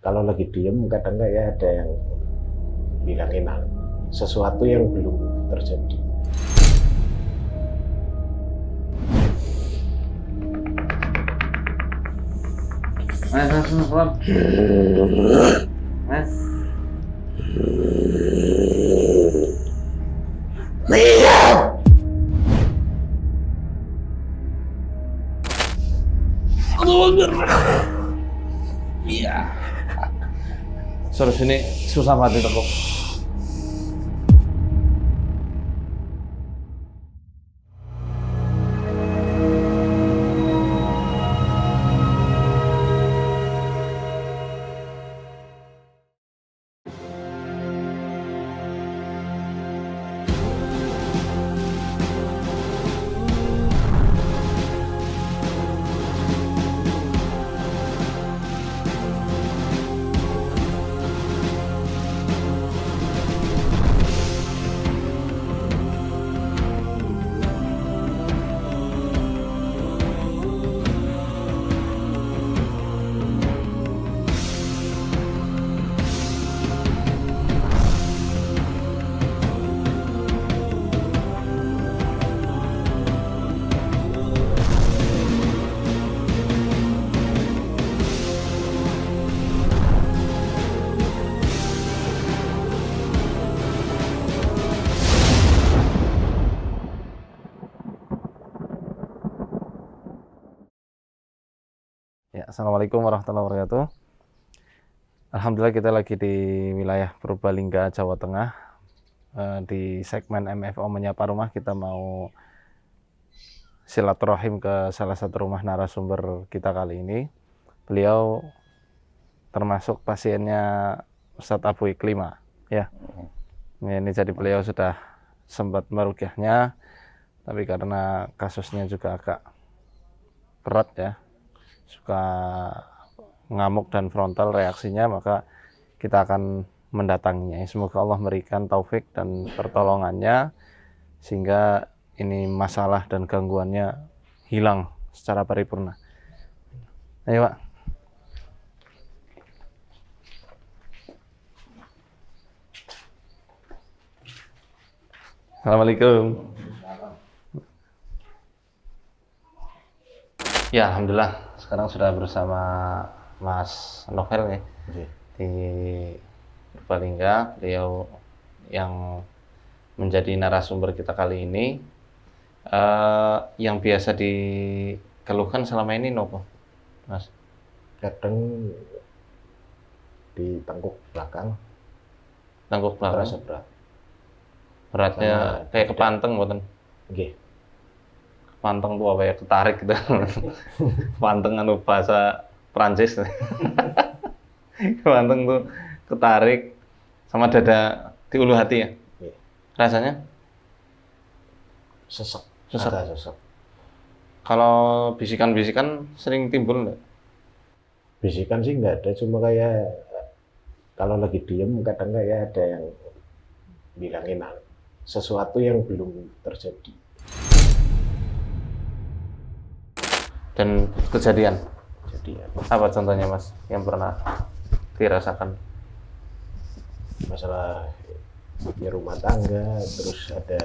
Kalau lagi diem kadang kayak ada yang bilangin sesuatu yang belum terjadi. Suruh sini susah mati tekuk. Ya, Assalamualaikum warahmatullahi wabarakatuh. Alhamdulillah kita lagi di wilayah Purbalingga, Jawa Tengah. Di segmen MFO Menyapa Rumah kita mau silaturahim ke salah satu rumah narasumber kita kali ini. Beliau termasuk pasiennya Ustadz Abu Iklima. Ya, ini jadi beliau sudah sempat meruqyahnya, tapi karena kasusnya juga agak berat ya, suka ngamuk dan frontal reaksinya, maka kita akan mendatanginya. Semoga Allah memberikan taufik dan pertolongannya sehingga ini masalah dan gangguannya hilang secara paripurna. Ayo Pak. Assalamualaikum. Ya, alhamdulillah sekarang sudah bersama Mas Novel ya, di Purbalingga. Beliau yang menjadi narasumber kita kali ini. Yang biasa dikeluhkan selama ini nopo, Mas? Kadang di tengkuk belakang Tengkuk belakang. terasa berat. Beratnya Sama kayak kepanteng, mboten? Nggih. Kepanteng tuh apa ya, ketarik gitu. Kepanteng anu bahasa Prancis. Kepanteng tuh ketarik sama dada di ulu hati ya. Nggih. Rasanya Sesek. Sesek. Ada sesek. kalau bisikan-bisikan sering timbul nggak? Bisikan sih nggak ada, cuma kayak kalau lagi diem kadang kayak ada yang bilangin sesuatu yang belum terjadi. Dan kejadian Jadi ya, apa contohnya Mas yang pernah dirasakan? masalah ya rumah tangga, terus ada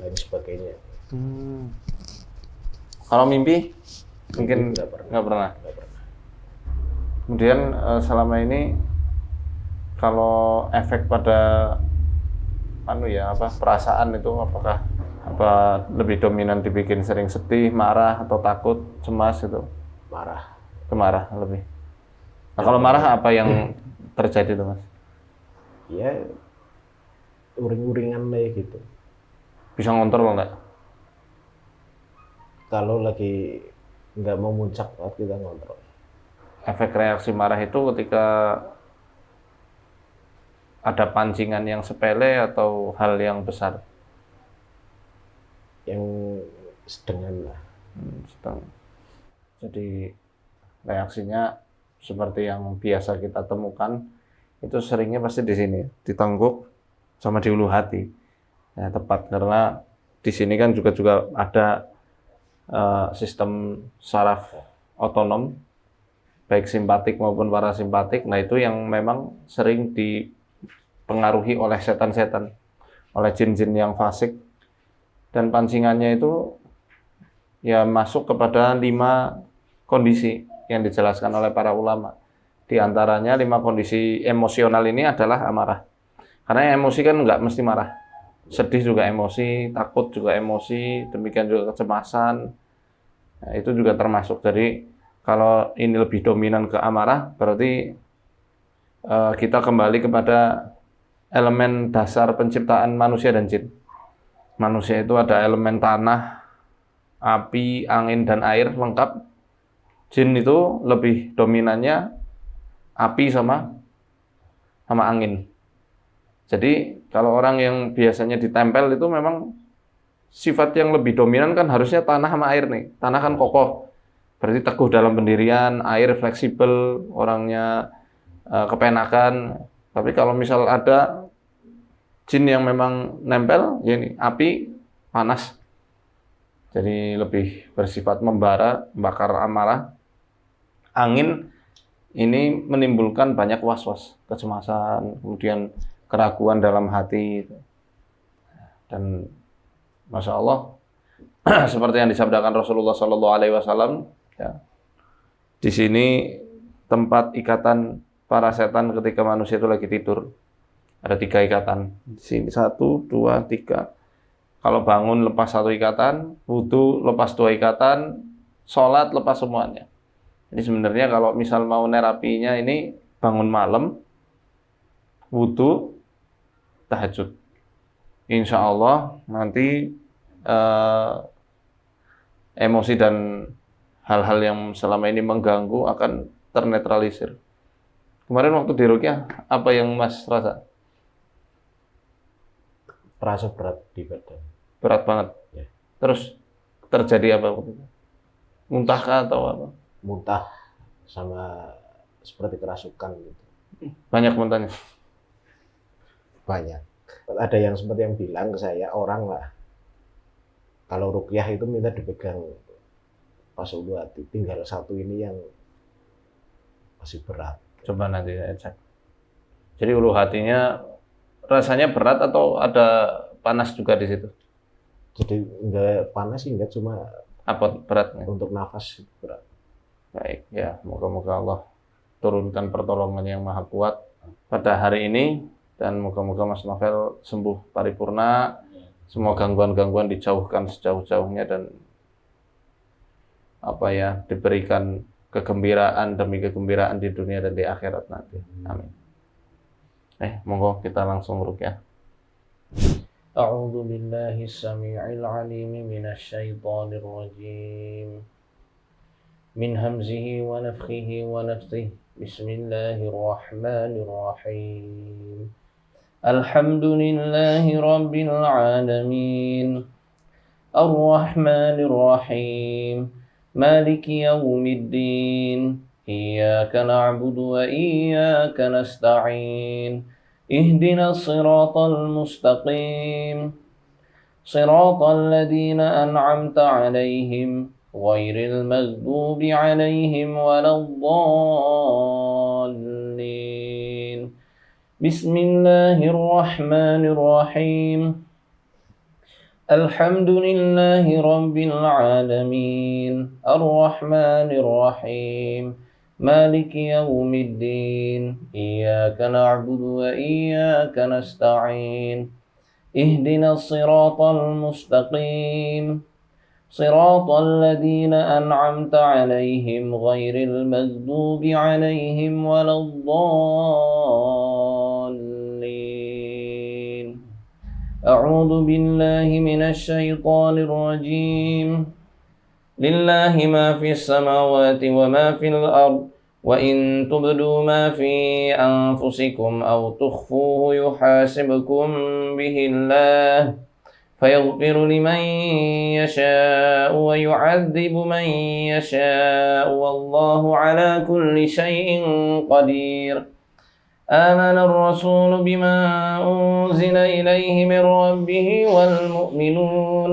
lain sebagainya. Kalau mimpi mungkin Nggak pernah. nggak pernah. Nggak pernah. Kemudian selama ini kalau efek pada perasaan itu apakah lebih dominan dibikin sering sedih, marah atau takut, cemas itu? Marah. Kemarah lebih. Nah, kalau marah apa yang terjadi tuh Mas? Ya uring-uringan kayak gitu. Bisa ngontrol nggak? Kalau lagi nggak mau muncak banget kita ngontrol. Efek reaksi marah itu ketika ada pancingan yang sepele atau hal yang besar? Yang sedengan lah. Sedang. Jadi reaksinya seperti yang biasa kita temukan itu seringnya pasti di sini, di tengkuk sama di ulu hati. Ya, tepat karena di sini kan juga ada sistem saraf otonom baik simpatik maupun parasimpatik. Nah, itu yang memang sering dipengaruhi oleh setan-setan, oleh jin-jin yang fasik. Dan pancingannya itu ya masuk kepada 5 kondisi yang dijelaskan oleh para ulama. Di antaranya 5 kondisi emosional ini adalah amarah. Karena yang emosi kan nggak mesti marah. Sedih juga emosi, takut juga emosi, demikian juga kecemasan. Nah, itu juga termasuk. Jadi kalau ini lebih dominan ke amarah, berarti kita kembali kepada elemen dasar penciptaan manusia dan jin. Manusia itu ada elemen tanah, api, angin, dan air lengkap. Jin itu lebih dominannya api sama angin. Jadi kalau orang yang biasanya ditempel itu memang sifat yang lebih dominan kan harusnya tanah sama air nih. Tanah kan kokoh, berarti teguh dalam pendirian, air fleksibel, orangnya kepenakan. Tapi kalau misal ada jin yang memang nempel, ya ini api, panas. Jadi lebih bersifat membara, membakar amarah. Angin ini menimbulkan banyak was-was, kecemasan, kemudian keraguan dalam hati. Dan Masya Allah, seperti yang disabdakan Rasulullah SAW, ya, di sini tempat ikatan para setan ketika manusia itu lagi tidur. Ada 3 ikatan. Di sini 1, 2, 3. Kalau bangun lepas 1 ikatan, wudu lepas 2 ikatan, sholat lepas semuanya. Jadi sebenarnya kalau misal mau nerapinya ini bangun malam, wudu, tahajud. Insya Allah nanti emosi dan hal-hal yang selama ini mengganggu akan ternetralisir. Kemarin waktu di Ruqyah, apa yang Mas rasa? Terasa berat di badan. Berat banget. Ya. Terus terjadi apa waktu itu? Muntahkah atau apa? Muntah sama seperti kerasukan gitu. Banyak muntahnya. Banyak. Ada yang seperti yang bilang ke saya, orang lah kalau ruqyah itu minta dipegang pas ulu hati, tinggal 1 ini yang masih berat. Coba nanti saya cek. Jadi ulu hatinya rasanya berat atau ada panas juga di situ? Jadi enggak panas sih, enggak, cuma Apa beratnya? untuk nafas berat. Baik, ya, moga-moga Allah turunkan pertolongan yang maha kuat pada hari ini, dan moga-moga Mas Novel sembuh paripurna, semua gangguan-gangguan dijauhkan sejauh-jauhnya, dan diberikan kegembiraan demi kegembiraan di dunia dan di akhirat nanti. Amin. Monggo kita langsung ruqyah. A'udzu billahi as-sami'il 'alim minasy syaithanir rajim. Min hamzihi wa nafthihi wa nafthihi. Bismillahirrahmanirrahim. Alhamdulillahi rabbil alamin. Ar-Rahmanir Rahim. Maliki yaumiddin. Iyyaka na'budu wa iyyaka nasta'in. Ihdinas siratal mustaqim. Siratal ladzina an'amta 'alaihim ghairil maghdubi 'alaihim waladdallin. Bismillahirrahmanirrahim. Alhamdulillahi rabbil alamin. Ar-Rahmanir Rahim. Maliki yaumiddin. Iyyaka na'budu wa iyyaka nasta'in. Ihdinas siratal mustaqim. Siratal ladzina an'amta 'alaihim ghairil maghdubi 'alaihim waladdallin. A'udzu billahi minasy syaithanir rajim. Lillahi ma fis samawati wa ma fil ardh. Wa in tubdu ma fi anfusikum aw tukhfuhu yuhasibkum bihi Allah fayaghfiru liman yasha'u wa yu'adzibu man yasha'u wallahu ala kulli syai'in qadir. آمن الرسول بما أنزل إليه من ربه والمؤمنون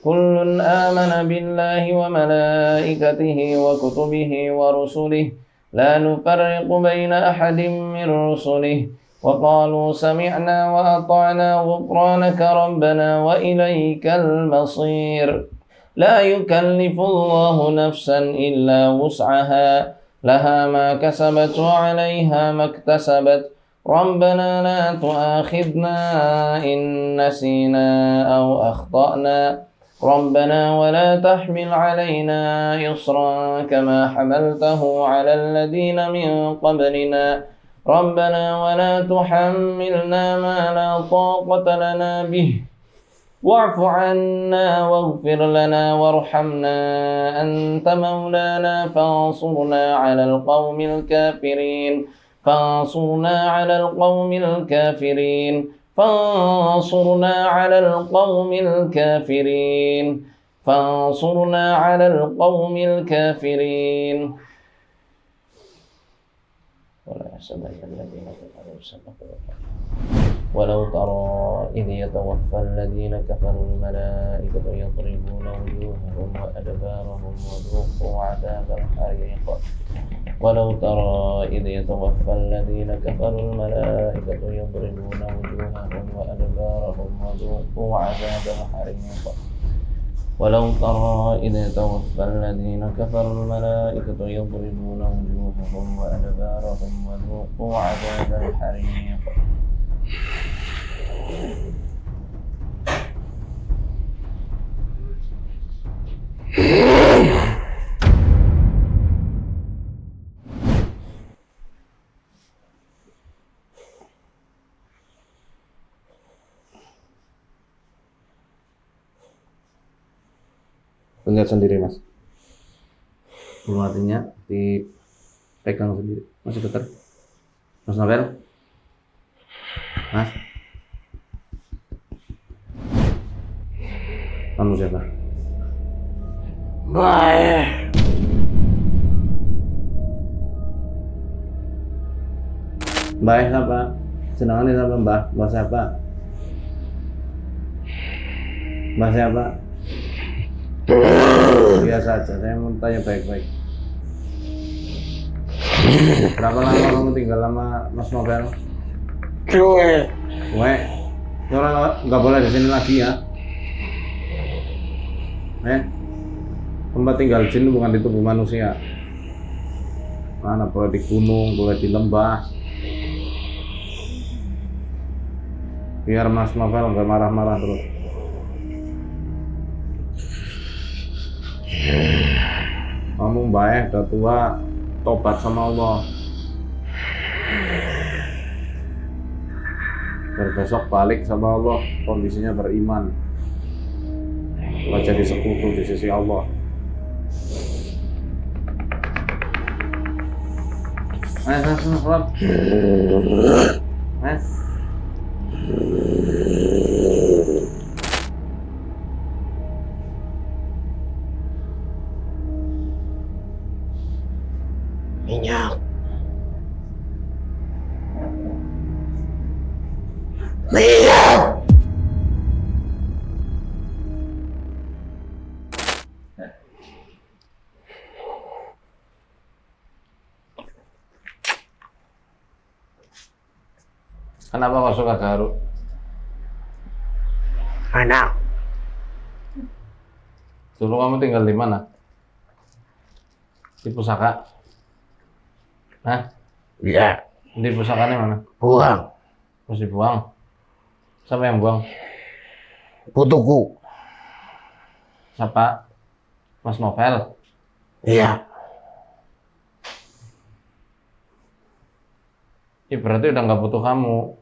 كل آمن بالله وملائكته وكتبه ورسله لا نفرق بين أحد من رسله وقالوا سمعنا وأطعنا غفرانك ربنا وإليك المصير لا يكلف الله نفسا إلا وسعها لها ما كسبت وعليها ما اكتسبت ربنا لا تؤاخذنا إن نسينا أو أخطأنا ربنا ولا تحمل علينا إصرا كما حملته على الذين من قبلنا ربنا ولا تحملنا ما لا طاقة لنا به واعف عنا واغفر لنا وارحمنا أنت مولانا فانصرنا على القوم الكافرين فانصرنا على القوم الكافرين فانصرنا على القوم الكافرين فانصرنا على القوم الكافرين ولا يحسبن الذين كفروا سبقوا ولو ترى إذ يتوفى الذين كفروا الملائكة يضربون وجوههم وأدبارهم وذوقوا عذاب الحريق ولو ترى إذ يتوفى الذين كفروا الملائكة يضربون وجوههم وأدبارهم وذوقوا عذاب الحريق ولو ترى إذ يتوفى الذين كفروا الملائكة يضربون وجوههم وأدبارهم وذوقوا عذاب الحريق Pencet sendiri mas. Belum artinya dipegang sendiri. Masih getar? Mas Novel? Mas? Kamu siapa? Baik. Mbah siapa? Senangannya sama Mbah? Mbah siapa? Mbah siapa? Biasa aja, saya mau tanya baik-baik. Berapa lama kamu tinggal sama Mas Novel? Cuek. Weh, orang nggak boleh di sini lagi ya. Tempat tinggal jin bukan di tubuh manusia. Mana boleh di gunung, boleh di lembah. Biar Mas Novel nggak marah-marah terus. Kamu baik, udah tua, tobat sama Allah. Biar besok balik sama Allah, kondisinya beriman. Nggak jadi sekutu di sisi Allah. Sholat. Minyak. Minyak. Kenapa kau suka garuk? Anak. Dulu kamu tinggal di mana? Di pusaka? Hah? Iya. Di pusakanya mana? Buang. Terus dibuang? Siapa yang buang? Putuku. Siapa? Mas Novel? Iya. Ya berarti udah nggak butuh kamu.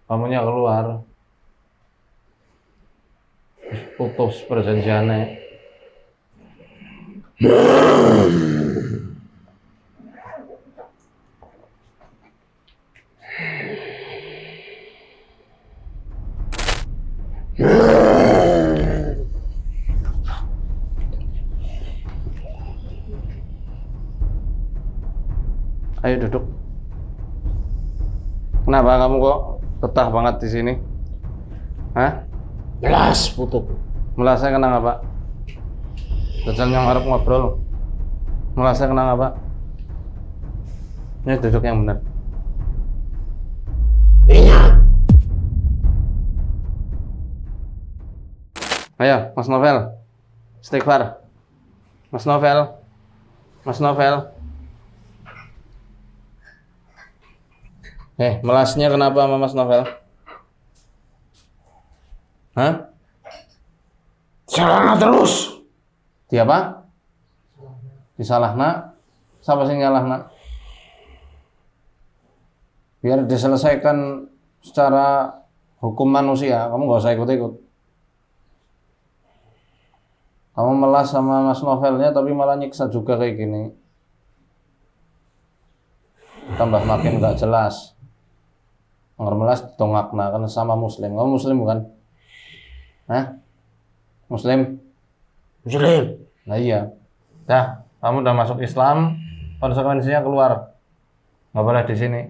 Kamunya keluar. Terus putus perjanjiannya. Ayo duduk. Kenapa kamu kok betah banget di sini? Hah? Jelas putuku. Melasnya kenapa, Pak? Jajal yang harap ngobrol. Merasa kena apa? Ini duduk yang benar. Minyak. Ayo, Mas Novel. Istighfar. Mas Novel. Mas Novel. Melasnya kenapa sama Mas Novel? Hah? Salahna terus. Dia apa? Disalahna? Siapa sih nyalahna? Biar diselesaikan secara hukum manusia, kamu nggak usah ikut-ikut. Kamu melas sama Mas Novelnya tapi malah nyiksa juga kayak gini. Tambah makin nggak jelas. Nggak melas ditongakna kan sama Muslim. Kamu Muslim bukan? Hah? Muslim? Muslim. Nah iya. Dah, kamu udah masuk Islam, konsekuensinya keluar. Nggak boleh di sini.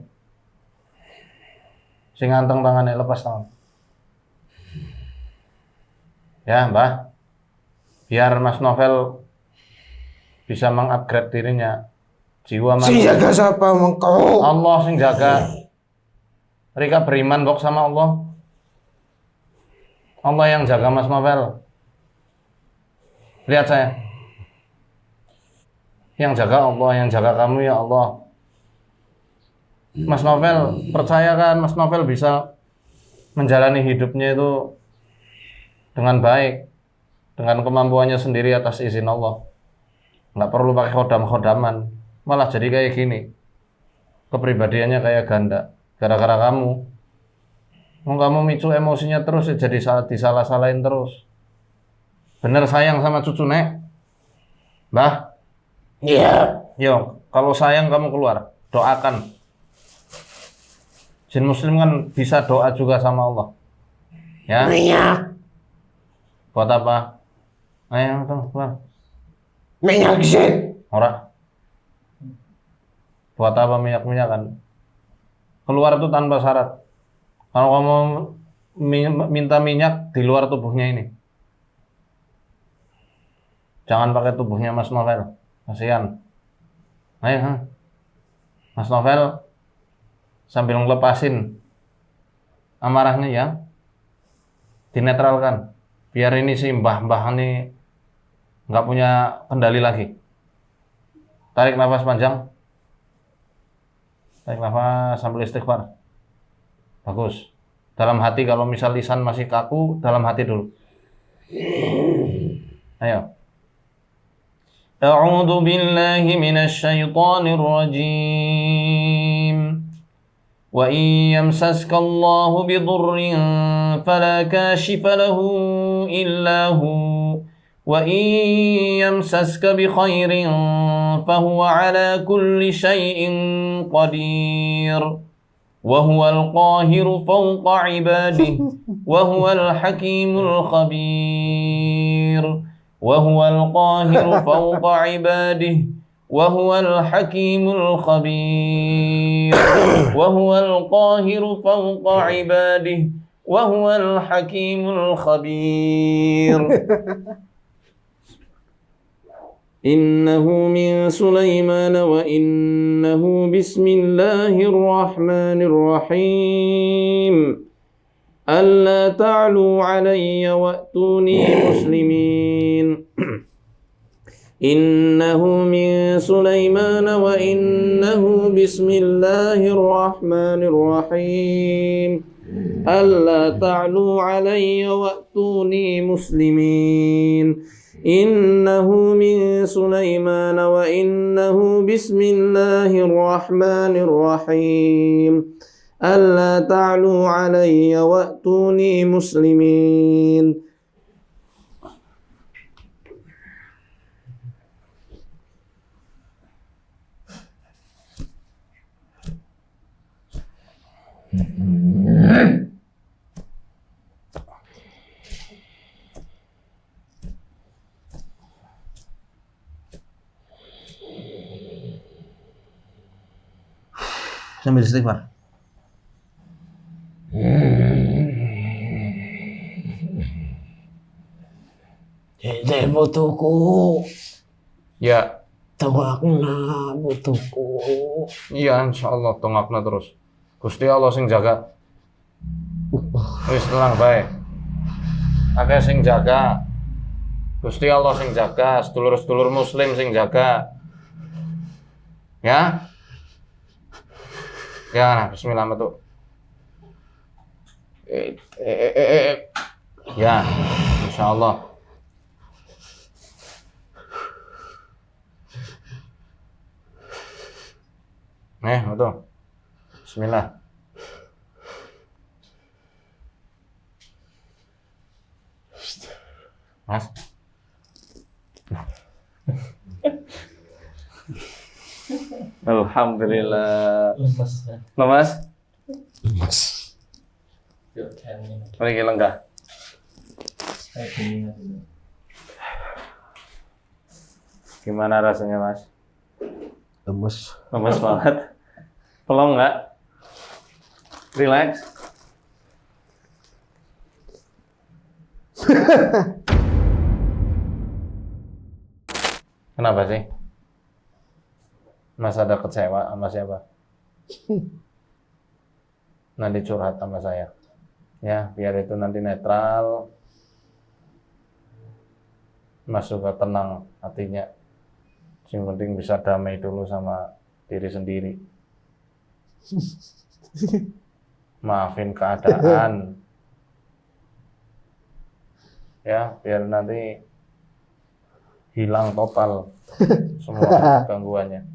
Sing nganteng tangannya, lepas tangan. Ya, Mbah. Biar Mas Novel bisa mengupgrade dirinya. Jiwa Sing jaga siapa mengkau? Allah sing jaga. Rika beriman bok sama Allah. Allah yang jaga Mas Novel. Lihat saya. Yang jaga Allah, yang jaga kamu ya Allah. Mas Novel, percaya kan Mas Novel bisa menjalani hidupnya itu dengan baik, dengan kemampuannya sendiri atas izin Allah. Nggak perlu pakai khodam-khodaman, malah jadi kayak gini. Kepribadiannya kayak ganda, gara-gara kamu. Mau kamu micu emosinya terus, ya jadi disalah-salahin terus. Bener sayang sama cucu nek? Mbah? Iya. Yo, kalau sayang kamu keluar, doakan. Jin Muslim kan bisa doa juga sama Allah. Ya. Minyak. Buat apa? Ayo, keluar. Minyak sih. Ora. Buat apa minyak-minyakan? Keluar itu tanpa syarat. Kalau kamu minta minyak di luar tubuhnya ini. Jangan pakai tubuhnya Mas Novel. Kasihan. Ayo, Mas Novel sambil ngelepasin amarahnya ya. Dinetralkan. Biar ini si mbah-mbah ini nggak punya kendali lagi. Tarik nafas panjang. Tarik nafas sambil istighfar. Bagus. Dalam hati, kalau misal lisan masih kaku, dalam hati dulu. Ayo. A'udzu billahi minasy syaithanir rajim. Wa in yamsaska Allahu bidurrin fala kashifa lahu illa hu wa in yamsaska bi khairin fahuwa ala kulli syai'in qadir wa huwal qahiru fawqa ibadihi wa huwal hakimul khabir wa huwal qahiru fawqa ibadihi وهو الحكيم الخبير وهو القاهر فوق عباده وهو الحكيم الخبير إنه من سليمان وإنه بسم الله الرحمن الرحيم ألا تعلوا علي وأتوني مسلمين إنه من سليمان وإنه بسم الله الرحمن الرحيم ألا تعلوا علي وأتوني مسلمين إنه من سليمان وإنه بسم الله الرحمن الرحيم ألا تعلوا علي وأتوني مسلمين sambil istighfar. Jadi butuhku. Ya, Tengokna butuhku. Iya, insyaallah tongakna terus. Gusti Allah sing jaga. Wis tenang bae. Akeh sing jaga. Gusti Allah sing jaga, sedulur-sedulur muslim sing jaga. Ya. Ya, bismillah metu. Ya, insyaallah. Betul. Bismillah. Mas. Alhamdulillah. Lemas. Mas. Lagi lenggah. Gimana rasanya, Mas? Lemes. Lemes banget. Pelong nggak? Relax. Kenapa sih? Mas ada kecewa sama siapa? Nanti curhat sama saya. Ya, biar itu nanti netral. Mas juga tenang hatinya. Yang penting bisa damai dulu sama diri sendiri. Maafin keadaan. Ya, biar nanti hilang total semua gangguannya.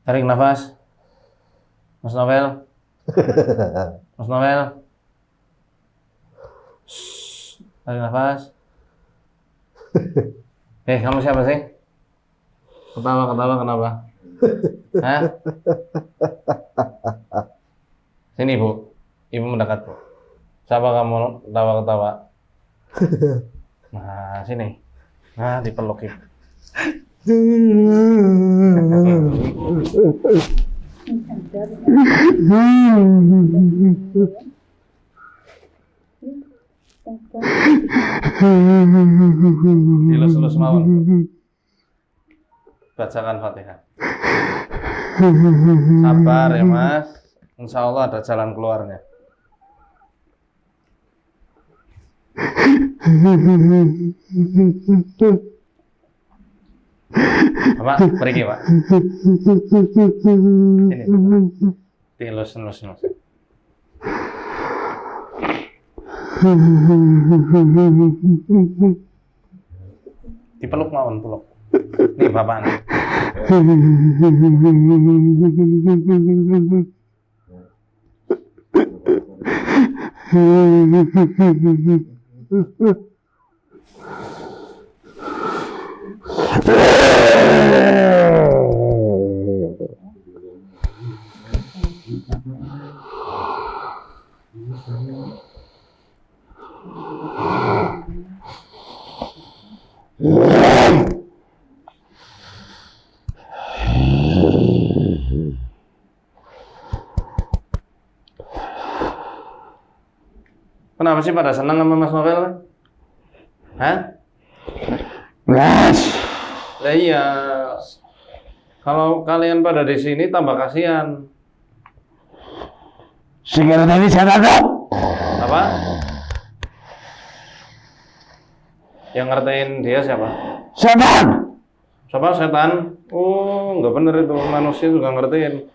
Tarik nafas. Mas Novel. Mas Novel. Shh. Tarik nafas. Kamu siapa sih? Ketawa kenapa? Hah? Sini, Bu. Ibu mendekat, Bu. Siapa kamu ketawa-ketawa? Nah, sini. Nah, dipeluk Ibu. Dilus-lus mawon. Bacakan Fatihah. Sabar ya, Mas. Insya Allah ada jalan keluarnya. Pak, pergi, Pak. Sini. Dilus-lus. Dipeluk mawon, peluk. Nih Bapak nih. Kenapa sih pada senang sama Mas Novel? Hah? Mas. Lah iya. Kalau kalian pada di sini tambah kasihan. Sekarang ini saya tahu. Apa? Yang ngertiin dia siapa? Setan. Siapa setan? Oh, nggak bener itu. Manusia juga ngertiin.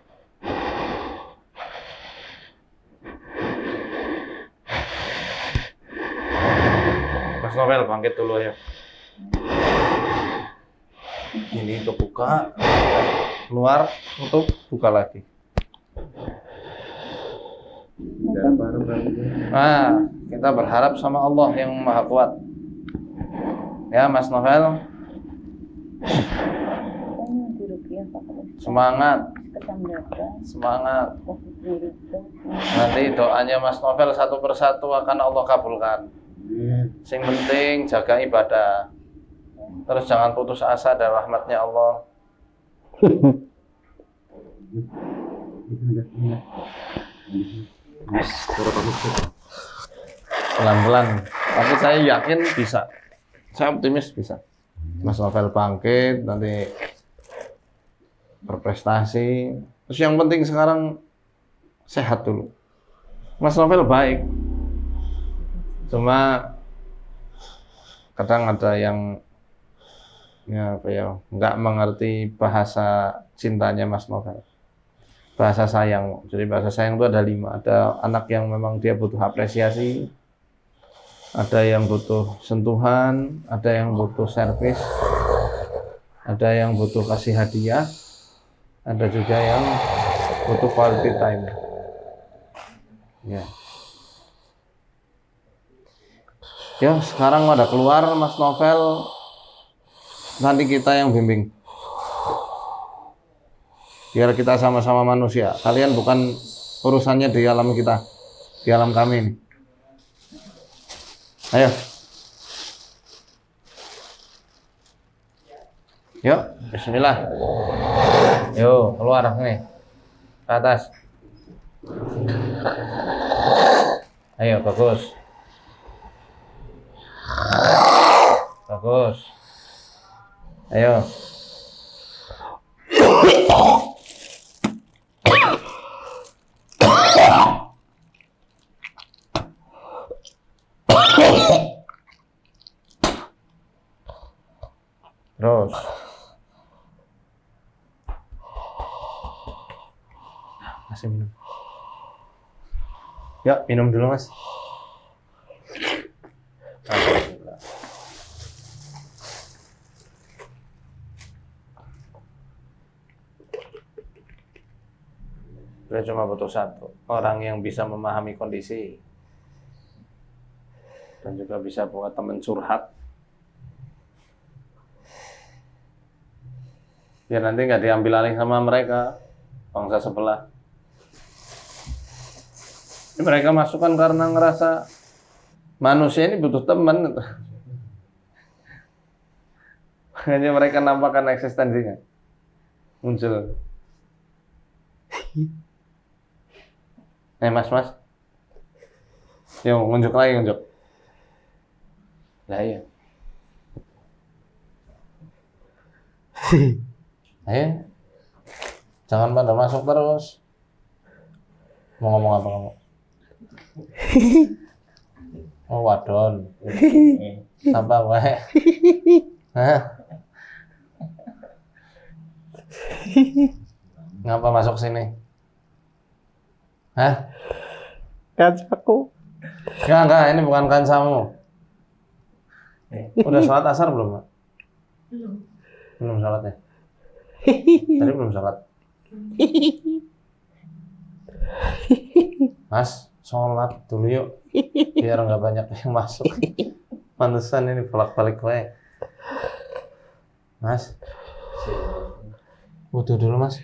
Mas Novel, bangkit dulu ya. Ini kebuka. Keluar, untuk buka lagi. Nah, kita berharap sama Allah yang Maha Kuat. Ya, Mas Novel. Semangat. Semangat. Nanti doanya Mas Novel satu persatu akan Allah kabulkan. Sing penting jaga ibadah. Terus jangan putus asa dari rahmatnya Allah. Pelan-pelan. Tapi saya yakin bisa. Saya optimis bisa. Mas Novel bangkit, nanti berprestasi. Terus yang penting sekarang sehat dulu. Mas Novel baik. Cuma kadang ada yang nggak mengerti bahasa cintanya Mas Novel. Bahasa sayang. Jadi bahasa sayang itu ada 5. Ada anak yang memang dia butuh apresiasi, ada yang butuh sentuhan, ada yang butuh servis, ada yang butuh kasih hadiah, ada juga yang butuh quality time. Ya. Ya, sekarang ada keluar Mas Novel, nanti kita yang bimbing. Biar kita sama-sama manusia. Kalian bukan urusannya di alam kita, di alam kami ini. Ayo. Yuk, bismillah. Yuk, keluar nih. Ke atas. Ayo, bagus. Bagus. Ayo. Terus. Kasih minum. Ya, minum dulu, Mas. Alhamdulillah. Dia cuma butuh satu, orang yang bisa memahami kondisi dan juga bisa buat teman curhat. Biar nanti nggak diambil alih sama mereka, bangsa sebelah. Ini mereka masukkan karena ngerasa manusia ini butuh teman. Makanya mereka nampakkan eksistensinya. Muncul. Mas. Yuk, ngunjuk lagi, ngunjuk. Lah iya. Ayo. Jangan pada masuk terus. Mau ngomong apa kamu? Oh, wadon. Apa wae? Hah? Ngapa masuk sini? Hah? Kancaku. Enggak, ini bukan kancamu. Udah sholat asar belum, Mak? Belum sholatnya. Tadi belum sholat. Mas, sholat dulu yuk. Biar nggak banyak yang masuk. Pantesan ini bolak-balik wae. Mas. Wudu dulu, Mas.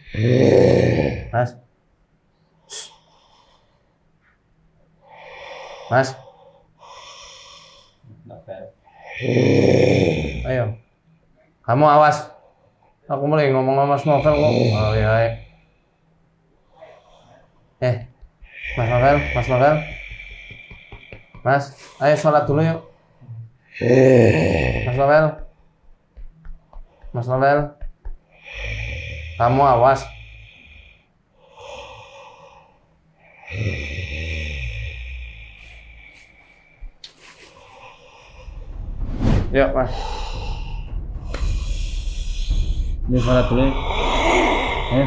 Mas. Mas. Ayo. Kamu awas. Aku mulai ngomong sama Mas Novel kok. Oh iya. Mas Novel. Mas, ayo sholat dulu yuk. Mas Novel. Kamu awas. Yuk, Mas. Ini sholat dulu ya. Ayo.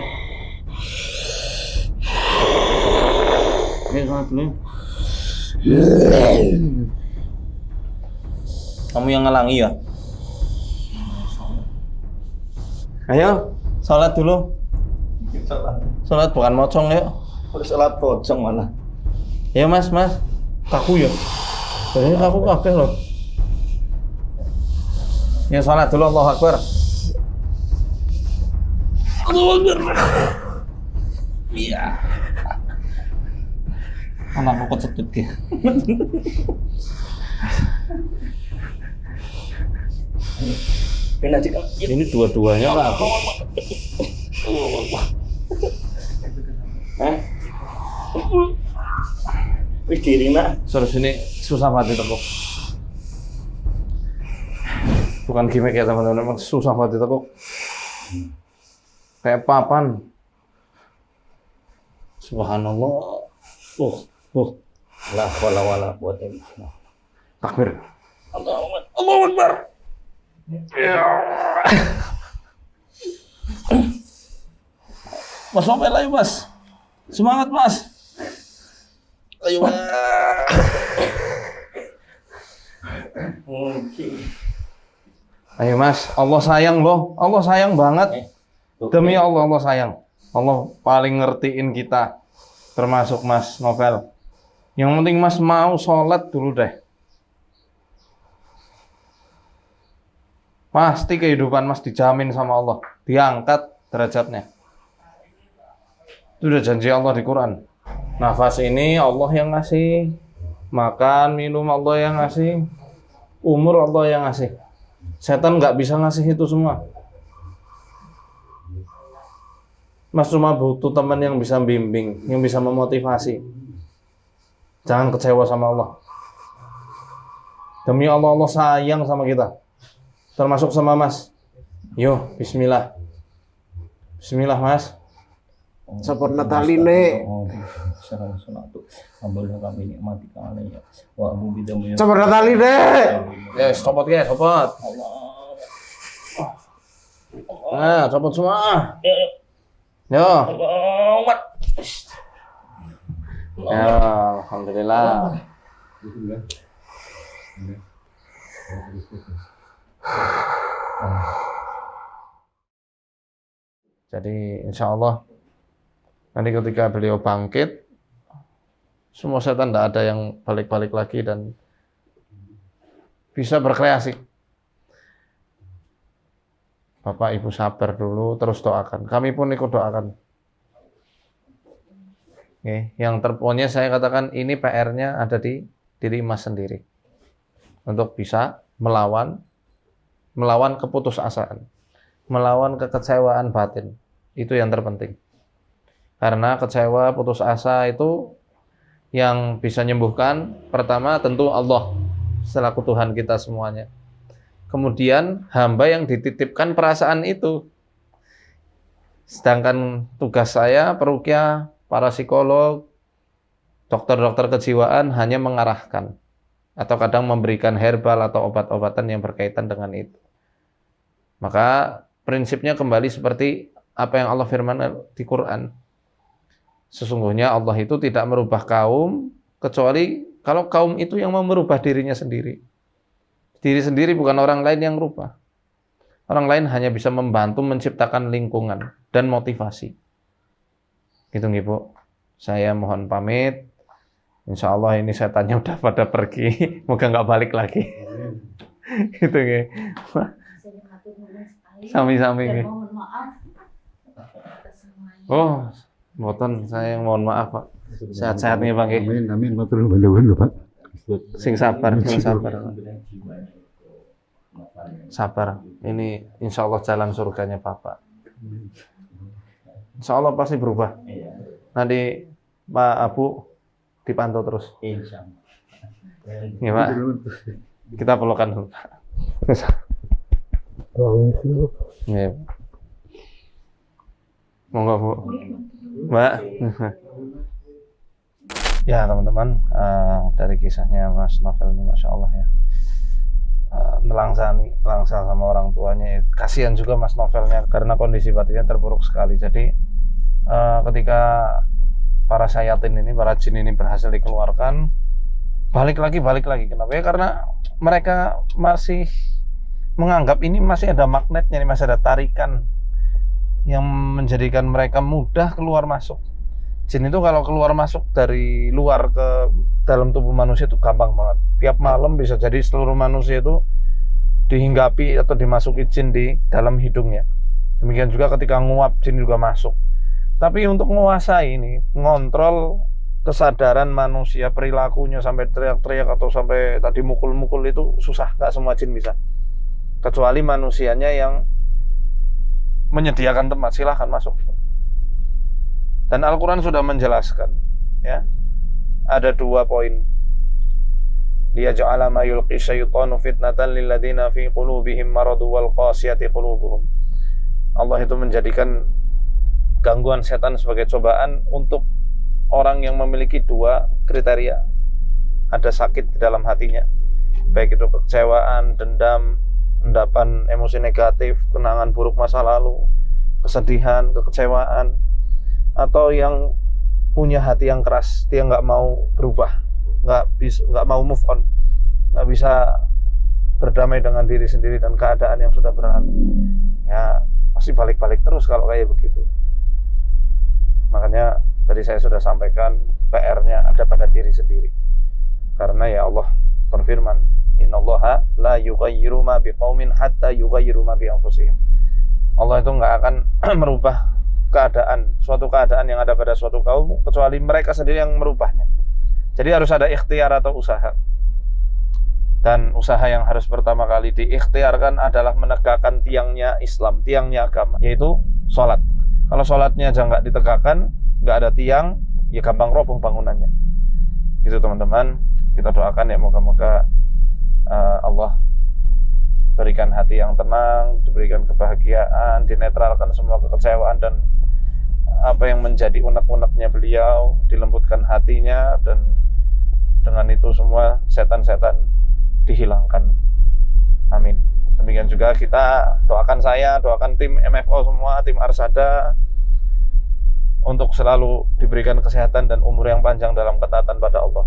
Ayo sholat dulu. Kamu yang ngelangi ya? Ayo, sholat dulu. Sholat bukan mocong yuk. Sholat pocong mana? Ya Mas. Kaku ya? Jadi kaku kabeh loh. Ya sholat dulu, Allahu Akbar. Allahu Akbar. Iya. Anak aku kecetut ya. Ini dua-duanya lah aku. Wis diri nak. Suruh sini susah mati tekuk. Bukan gimmick ya teman-teman, memang susah mati tekuk. Kayak papan. Subhanallah. La haula wala quwwata illa billah. Takbir. Allahu Akbar. Ya. Mas Nopel, ayo Mas. Semangat Mas. Ayo Mas. Ayo Mas, Allah sayang loh. Allah sayang banget. Demi Allah, Allah sayang. Allah paling ngertiin kita. Termasuk Mas Nopel. Yang penting Mas mau sholat dulu deh. Pasti kehidupan Mas dijamin sama Allah. Diangkat derajatnya. Itu udah janji Allah di Quran. Nafas ini Allah yang ngasih. Makan, minum Allah yang ngasih. Umur Allah yang ngasih. Setan nggak bisa ngasih itu semua. Mas cuma butuh teman yang bisa bimbing, yang bisa memotivasi. Jangan kecewa sama Allah. Demi Allah, Allah sayang sama kita. Termasuk sama Mas. Yo, bismillah. Bismillah Mas. Sampurna tali nek. Salam salatu. Alhamdulillah kami nikmati kalian ya. Wa abu bidamu ya. Sampurna tali nek. Ya, copot guys, copot. Nah, copot semua. Yo. Ya, alhamdulillah. Jadi insya Allah nanti ketika beliau bangkit, semua setan tidak ada yang balik-balik lagi dan bisa berkreasi. Bapak Ibu sabar dulu, terus doakan. Kami pun ikut doakan. Oke, yang terpokoknya saya katakan ini PR-nya ada di diri Mas sendiri untuk bisa melawan keputusasaan, melawan kekecewaan batin. Itu yang terpenting. Karena kecewa, putus asa itu yang bisa menyembuhkan pertama tentu Allah selaku Tuhan kita semuanya. Kemudian hamba yang dititipkan perasaan itu. Sedangkan tugas saya, peruqyah, para psikolog, dokter-dokter kejiwaan hanya mengarahkan atau kadang memberikan herbal atau obat-obatan yang berkaitan dengan itu. Maka prinsipnya kembali seperti apa yang Allah firman di Quran. Sesungguhnya Allah itu tidak merubah kaum kecuali kalau kaum itu yang mau merubah dirinya sendiri. Diri sendiri bukan orang lain yang rubah. Orang lain hanya bisa membantu menciptakan lingkungan dan motivasi. Gitu nih Bu. Saya mohon pamit. Insya Allah ini setannya udah pada pergi. Moga nggak balik lagi. Gitu nih. Sami-sami nih. Oh, mboten, saya mohon maaf Pak. Sehat-sehat nih Bang. Amin, amin, matur nuwun Pak. Sing sabar, sing sabar. Sabar. Ini insya Allah jalan surganya Bapak. Insya Allah pasti berubah. Nanti Pak Abu dipantau terus. Insya Ya Pak. Kita pelukan dulu. Ya. Monggo Bu. Mbak. Ya teman-teman, dari kisahnya Mas Nopel ini Masya Allah ya. Nelangsa sama orang tuanya. Kasihan juga Mas Novelnya karena kondisi batinnya terpuruk sekali. Jadi ketika para syayatin ini, para jin ini berhasil dikeluarkan, balik lagi. Kenapa? Ya karena mereka masih menganggap ini masih ada magnetnya, masih ada tarikan yang menjadikan mereka mudah keluar masuk. Jin itu kalau keluar masuk dari luar ke dalam tubuh manusia itu gampang banget. Tiap malam bisa jadi seluruh manusia itu dihinggapi atau dimasuki jin di dalam hidungnya. Demikian juga ketika nguap, jin juga masuk. Tapi untuk menguasai ini, ngontrol kesadaran manusia, perilakunya sampai teriak-teriak atau sampai tadi mukul-mukul itu susah, nggak semua jin bisa. Kecuali manusianya yang menyediakan tempat, silahkan masuk. Dan Al-Quran sudah menjelaskan, ya, ada 2 poin. Liyaj'ala ma yulqi syaitanu fitnatan lilladzina fi qulubihim maradu wal qasiyati qulubuhum. Allah itu menjadikan gangguan setan sebagai cobaan untuk orang yang memiliki 2 kriteria. Ada sakit di dalam hatinya, baik itu kekecewaan, dendam, endapan emosi negatif, kenangan buruk masa lalu, kesedihan, kekecewaan, atau yang punya hati yang keras, dia nggak mau berubah, nggak mau move on, nggak bisa berdamai dengan diri sendiri dan keadaan yang sudah berlalu. Ya pasti balik-balik terus kalau kayak begitu. Makanya tadi saya sudah sampaikan, PR-nya ada pada diri sendiri. Karena ya Allah berfirman, innallaha la yughayyiru ma biqaumin hatta yughayyiru ma bi anfusihim. Allah itu nggak akan merubah suatu keadaan yang ada pada suatu kaum kecuali mereka sendiri yang merubahnya. Jadi harus ada ikhtiar atau usaha. Dan usaha yang harus pertama kali diikhtiarkan adalah menegakkan tiangnya Islam, tiangnya agama, yaitu sholat. Kalau sholatnya aja nggak ditegakkan, nggak ada tiang, ya gampang roboh bangunannya. Gitu teman-teman, kita doakan ya moga-moga Allah berikan hati yang tenang, diberikan kebahagiaan, dinetralkan semua kekecewaan dan apa yang menjadi unek-uneknya beliau, dilembutkan hatinya, dan dengan itu semua setan-setan dihilangkan. Amin. Demikian juga kita doakan tim MFO semua, tim Arsada, untuk selalu diberikan kesehatan dan umur yang panjang dalam ketaatan pada Allah,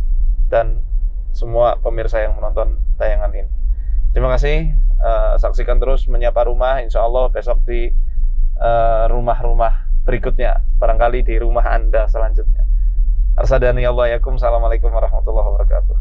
dan semua pemirsa yang menonton tayangan ini. Terima kasih. Saksikan terus Menyapa Rumah, insya Allah besok di rumah-rumah berikutnya, barangkali di rumah Anda selanjutnya. Arsadani Allah yakum. Assalamualaikum warahmatullahi wabarakatuh.